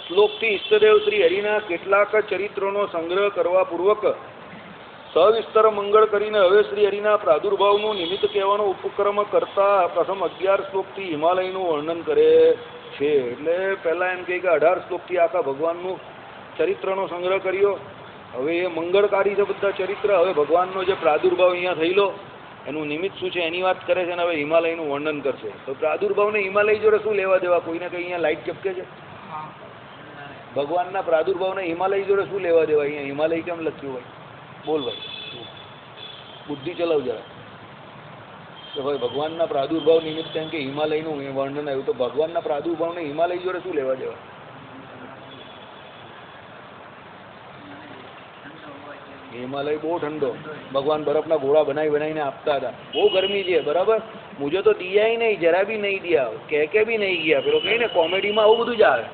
શ્લોકથી ઈષ્ટદેવ શ્રી હરિના કેટલાક ચરિત્રોનો સંગ્રહ કરવા પૂર્વક સવિસ્તર મંગળ કરીને હવે શ્રી હરિના પ્રાદુર્ભાવનું નિમિત્ત કહેવાનો ઉપક્રમ કરતા પ્રથમ 11 શ્લોકથી હિમાલયનું વર્ણન કરે છે. એટલે પહેલા એમ કહે કે 18 શ્લોકથી આખા ભગવાનનું ચરિત્રનો સંગ્રહ કર્યો. હવે એ મંગળકારી છે બધા ચરિત્ર. હવે ભગવાનનો જે પ્રાદુર્ભાવ અહીંયા થયેલો એનું નિમિત્ત શું છે એની વાત કરે છે અને હવે હિમાલયનું વર્ણન કરશે. તો પ્રાદુર્ભાવને હિમાલય જોડે શું લેવા દેવા? કોઈને કંઈ અહીંયા લાઈટ ચપકે છે? ભગવાનના પ્રાદુર્ભાવને હિમાલય જોડે શું લેવા દેવા? અહીંયા હિમાલય કેમ લખ્યું ભાઈ? બોલ ભાઈ, બુદ્ધિ ચલાવ જરા. તો ભાઈ ભગવાનના પ્રાદુર્ભાવ નિમિત્ત એમ કે હિમાલયનું વર્ણન આવ્યું, તો ભગવાનના પ્રાદુર્ભાવને હિમાલય જોડે શું લેવા દેવા? હિમાલય બહુ ઠંડો, ભગવાન બરફના ગોળા બનાવીને આપતા હતા. બહુ ગરમી છે, બરાબર. મુझे તો દિયા ही नहीं, जरा भी नहीं दिया, कह के भी नहीं गया. પેલો કહીને કોમેડીમાં આવું બધું જ આવે.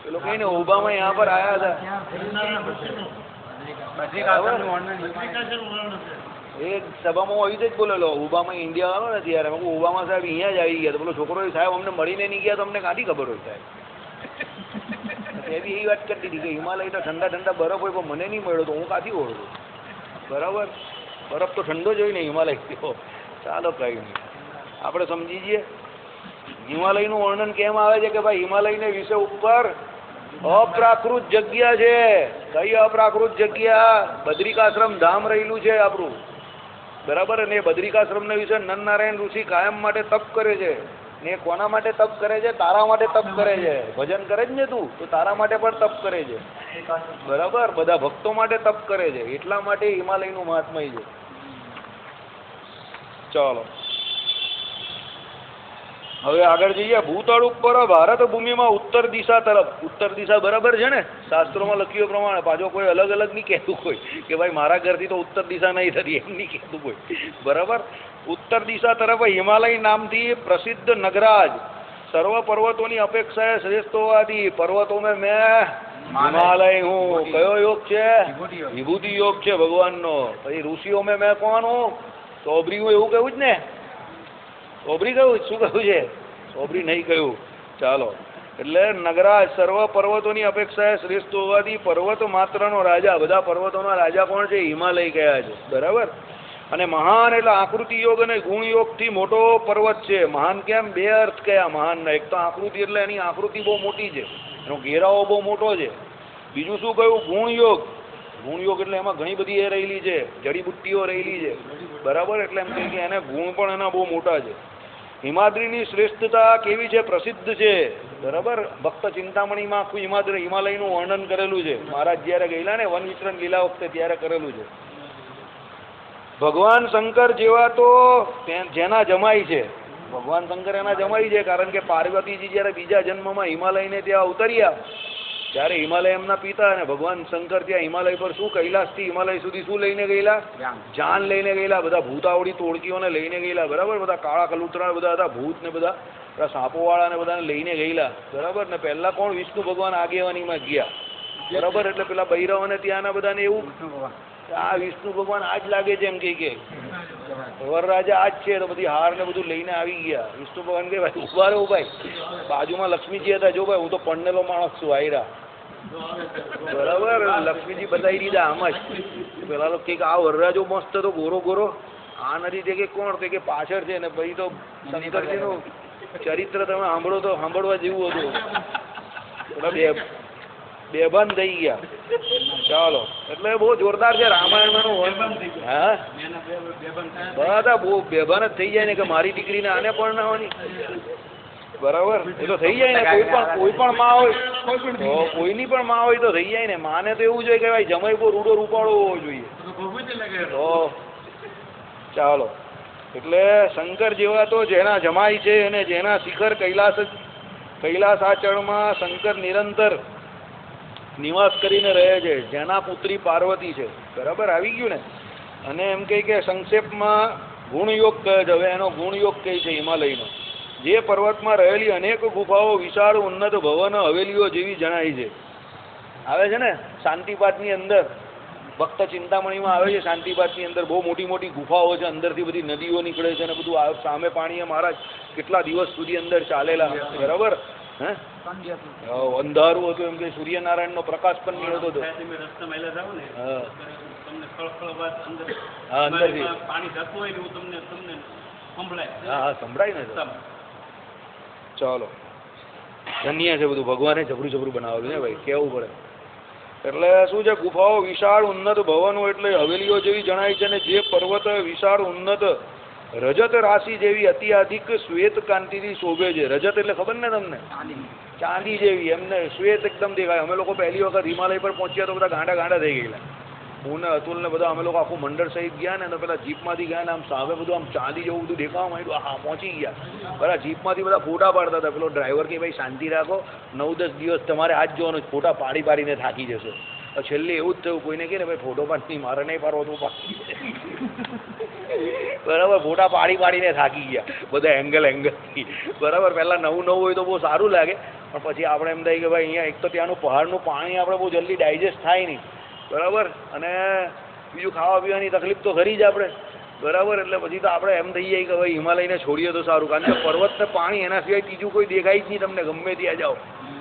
પેલો કહીને ઓબામા यहाँ पर आया था, એ સભામાં આવી રીતે જ બોલેલો. ઓબામા ઇન્ડિયા આવ્યો ને ત્યારે મેં ઓબામા સાહેબ અહીંયા જ આવી ગયા. તો પેલો છોકરો સાહેબ અમને મળીને નહીં ગયા તો અમને કાંથી ખબર હોય સાહેબ. એ બી એ વાત કરતી હતી કે હિમાલય તો ઠંડા ઠંડા બરફ હોય પણ મને નહીં મળ્યો તો હું કાંથી ઓળખું? બરાબર, બરફ તો ઠંડો જ હોય ને હિમાલય. ચાલો કંઈ નહીં, આપણે સમજી જઈએ. હિમાલયનું વર્ણન કેમ આવે છે કે ભાઈ હિમાલયને વિશે ઉપર અપ્રાકૃત જગ્યા છે. કઈ અપ્રાકૃત જગ્યા? બદ્રિકાશ્રમ ધામ રહેલું છે આપણું, બરાબર. અને બદ્રિકાશ્રમને વિશે નરનારાયણ ઋષિ કાયમ માટે તપ કરે છે. ને કોના માટે તપ કરે છે? તારા માટે તપ કરે છે. ભજન કરે જ ને તું, તો તારા માટે પણ તપ કરે છે, બરાબર. બધા ભક્તો માટે તપ કરે છે, એટલા માટે હિમાલયનું મહાત્મય છે. ચાલો હવે આગળ જઈએ. ભૂતળ ઉપર ભારત ભૂમિમાં ઉત્તર દિશા તરફ, ઉત્તર દિશા બરાબર છે ને શાસ્ત્રોમાં લખ્યું પ્રમાણે. પાછો કોઈ અલગ અલગ નહીં કહેતું કોઈ કે ભાઈ મારા ઘરથી તો ઉત્તર દિશા નહીં થતી, એમ નહીં કહેતું કોઈ, બરાબર. ઉત્તર દિશા તરફ હિમાલય નામથી પ્રસિદ્ધ નગરાજ સર્વ પર્વતોની અપેક્ષાએ શ્રેષ્ઠ હોવાથી પર્વતો મેં હિમાલય હું. કયો યોગ છે? વિભૂતિ યોગ છે ભગવાનનો. પછી ઋષિઓ મેં કોણ હું? તો અબ્રી હું, એવું કેવું જ ને. સોબરી કહ્યું શું કહ્યું છે? સોબરી નહીં કહ્યું. ચાલો, એટલે નગરાજ સર્વ પર્વતોની અપેક્ષાએ શ્રેષ્ઠ હોવાથી પર્વત માત્રનો રાજા, બધા પર્વતોના રાજા કોણ છે? હિમાલય કયા છે, બરાબર. અને મહાન એટલે આકૃતિ યોગ અને ગુણ યોગથી મોટો પર્વત છે. મહાન કેમ? બે અર્થ કયા મહાનના? એક તો આકૃતિ એટલે એની આકૃતિ બહુ મોટી છે, એનો ઘેરાવો બહુ મોટો છે. બીજું શું કહ્યું? ગુણ યોગ. ગુણ યોગ એટલે એમાં ઘણી બધી એ રહેલી છે, જડીબુટ્ટીઓ રહેલી છે, બરાબર. એટલે એમ કે એને ગુણ પણ એના બહુ મોટા છે. હિમાદ્રીની શ્રેષ્ઠતા કેવી છે? પ્રસિદ્ધ છે, બરાબર. ભક્ત ચિંતામણીમાં આખું હિમાલયનું વર્ણન કરેલું છે. મહારાજ જયારે ગયેલા ને વન વિચરણ લીલા વખતે ત્યારે કરેલું છે. ભગવાન શંકર જેવા તો જેના જમાઈ છે, ભગવાન શંકર એના જમાઈ છે, કારણ કે પાર્વતીજી જયારે બીજા જન્મમાં હિમાલયને ત્યાં ઉતર્યા ત્યારે હિમાલય એમના પિતા, અને ભગવાન શંકર ત્યાં હિમાલય પર શું કૈલાસથી હિમાલય સુધી શું લઈને ગયેલા? જાન લઈને ગયેલા. બધા ભૂતાવળી તોડકીઓને લઈને ગયેલા, બરાબર. બધા કાળા કલુતરા બધા હતા, ભૂત ને બધા સાપોવાળા ને બધાને લઈને ગયેલા, બરાબર. ને પહેલા કોણ? વિષ્ણુ ભગવાન આગેવાનીમાં ગયા, બરાબર. એટલે પેલા બૈરવને ત્યાંના બધાને એવું આ વિષ્ણુ ભગવાન આજ લાગે છે એમ કે વરરાજા આજ છે, તો બધી હાર ને બધું લઈને આવી ગયા. વિષ્ણુ ભગવાન કે ભાઈ ઉભા રહો ભાઈ, બાજુમાં લક્ષ્મીજી હતા, જો ભાઈ હું તો પડનેલો માણસ છું, આયરા, બરાબર. લક્ષ્મીજી બતાવી દીધા આમ જ. પેલા લોકો કે આ વરરાજો મસ્ત હતો, ગોરો ગોરો, આ નથી તે કે કોણ? તે કે પાછળ છે. ને પછી તો શંકરજીનું ચરિત્ર તમે સાંભળો તો સાંભળવા જેવું હતું. પેલા બેભાન થઈ ગયા. ચાલો, એટલે બહુ જોરદાર છે રામાયણનું. હા, બધા બહુ બેભાન જ થઈ જાય ને કે મારી દીકરીને આને પરણાવવાની, બરાબર. એ તો થઈ જાય ને. કોઈ પણ માં હોય તો કોઈની પણ માં હોય તો થઈ જાય ને. માને તો એવું જોઈએ કે ભાઈ જમાઈ બહુ રૂડો રૂપાળો હોવો જોઈએ. તો ચાલો, એટલે શંકર જેવા તો જેના જમાઈ છે અને જેના શિખર કૈલાસાચળમાં શંકર નિરંતર નિવાસ કરીને રહે છે, જેના પુત્રી પાર્વતી છે, બરાબર. આવી ગયું ને. અને એમ કહે કે સંક્ષેપમાં ગુણયોગ કહે છે. હવે એનો ગુણયોગ કહે છે હિમાલયનો. જે પર્વતમાં રહેલી અનેક ગુફાઓ વિશાળ ઉન્નત ભવન હવેલીઓ જેવી જણાય છે. આવે છે ને શાંતિપાતની અંદર, ભક્ત ચિંતામણીમાં આવે છે શાંતિપાતની અંદર બહુ મોટી મોટી ગુફાઓ છે, અંદરથી બધી નદીઓ નીકળે છે અને બધું સામે પાણીએ મહારાજ કેટલા દિવસ સુધી અંદર ચાલેલા, બરાબર. હે, અંધારું હતું એમ કે સૂર્યનારાયણનો પ્રકાશ પણ નહીં હતો. હા, અંદરથી હા સંભળાય ને. ચાલો, ધન્ય છે બધું, ભગવાને જબરું જબરું બનાવેલું ને ભાઈ, કેવું પડે. એટલે શું છે? ગુફાઓ વિશાળ ઉન્નત ભવનો એટલે હવેલીઓ જેવી જણાય છે. ને જે પર્વત વિશાળ ઉન્નત રજત રાશિ જેવી અત્યાધિક શ્વેત કાંતિથી શોભે છે. રજત એટલે ખબર ને તમને? ચાંદી જેવી. એમને શ્વેત એકદમ દેખાય. અમે લોકો પહેલી વખત હિમાલય પર પહોંચ્યા તો બધા ગાંડા ગાંડા થઈ ગયેલા. હું ને અતુલ ને બધા અમે લોકો આખું મંડળ સહિત ગયા ને, તો પેલા જીપમાંથી ગયા ને આમ સામે બધું આમ ચાંદી જેવું બધું દેખાવા માંડ્યું. હા, પહોંચી ગયા. બરાબર. જીપમાંથી બધા ફોટા પાડતા હતા. પેલો ડ્રાઈવર કે ભાઈ શાંતિ રાખો, 9-10 દિવસ તમારે આજ જોવાનું, ફોટા પાડી પાડીને થાકી જશો. છેલ્લે એવું જ થયું, કોઈને કે ને ભાઈ ફોટો પાડતી મારે નહીં પાડવો તો બરાબર. ફોટા પાડી પાડીને થાકી ગયા બધા એંગલથી, બરાબર. પહેલાં નવું હોય તો બહુ સારું લાગે, પણ પછી આપણે એમ થાય કે ભાઈ અહીંયા એક તો ત્યાંનું પહાડનું પાણી આપણે બહુ જલ્દી ડાયજેસ્ટ થાય નહીં, બરાબર. અને બીજું ખાવા પીવાની તકલીફ તો ખરી જ આપણે, બરાબર. એટલે પછી તો આપણે એમ થઈ જાય કે ભાઈ હિમાલયને છોડીએ તો સારું, કારણ કે પર્વત ને પાણી એના સિવાય ત્રીજું કોઈ દેખાય જ નહીં તમને, ગમે ત્યાં જાઓ.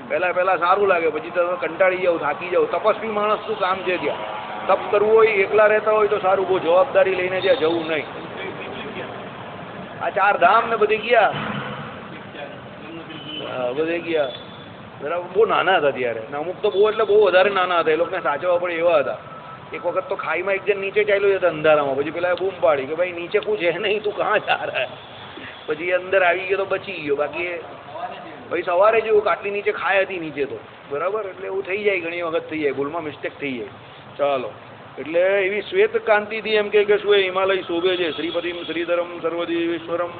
પહેલાં સારું લાગે, પછી તો કંટાળી જાવ, થાકી જાવ. તપસ્વી માણસનું કામ છે ત્યાં. તપ કરવું હોય, એકલા રહેતા હોય તો સારું, બહુ જવાબદારી લઈને ત્યાં જવું નહીં. આ 4 ધામ ને બધે ગયા, બધે ગયા, બરાબર. બહુ નાના હતા ત્યારે, અમુક તો બહુ એટલે બહુ વધારે નાના હતા. એ લોકોને સાચવવા પડે એવા હતા. એક વખત તો ખાઈમાં એક જણ નીચે ચાલ્યો જતા અંધારામાં, પછી પેલા બૂમ પાડી કે ભાઈ નીચે કુછ હે નહીં, તું કહાં જા રહા હે. પછી અંદર આવી ગયો તો બચી ગયો, બાકી ભાઈ સવારે જેવું આટલી નીચે ખાય હતી નીચે તો, બરાબર. એટલે એવું થઈ જાય, ઘણી વખત થઈ જાય, ભૂલમાં મિસ્ટેક થઈ જાય. ચાલો, એટલે એવી શ્વેત કાંતિથી એમ કે શું હિમાલય શોભે છે. શ્રીપતિમ શ્રીધરમ સર્વદેવેશ્વરમ